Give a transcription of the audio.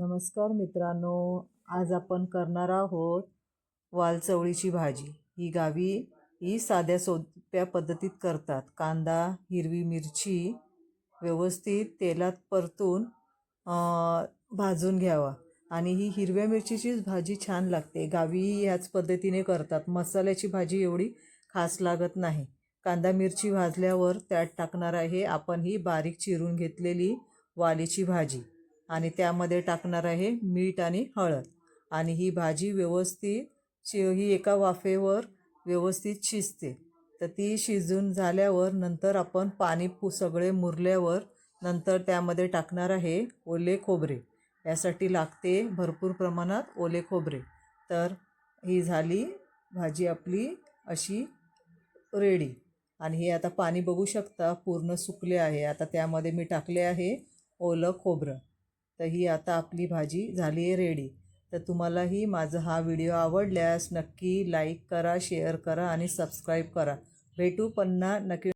नमस्कार मित्रांनो, आज आपण करणार आहोत वालचवळीची भाजी। ही गावी ही साध्या सोप्या पद्धतीत करतात। कांदा, हिरवी मिरची व्यवस्थित तेलात परतून भाजून घ्यावा आणि ही हिरव्या मिरचीचीच भाजी छान लागते। गावी ह्याच पद्धतीने करतात। मसाल्याची भाजी एवढी खास लागत नाही। कांदा मिरची भाजल्यावर त्यात टाकणार आहे आपण ही बारीक चिरून घेतलेली वालीची भाजी आणि त्यामध्ये टाकणार आहे मीठ आणि हळद आणि ही भाजी व्यवस्थित ही एका वाफेवर व्यवस्थित शिजते। तर ती शिजून झाल्यावर नंतर आपण पाणी सगळे मुरल्यावर नंतर त्यामध्ये टाकणार आहे ओले खोबरे। यासाठी लागते भरपूर प्रमाणात ओले खोबरे। तर ही झाली भाजी आपली अशी रेडी आणि हे आता पाणी बघू शकता पूर्ण सुकले आहे। आता त्यामध्ये मी टाकले आहे ओलं खोबरं। तर ही आता आपली भाजी झाली आहे रेडी। तर तुम्हालाही माझा हा व्हिडिओ आवडल्यास नक्की लाईक करा, शेअर करा आणि सबस्क्राईब करा। भेटू पुन्हा नक्की।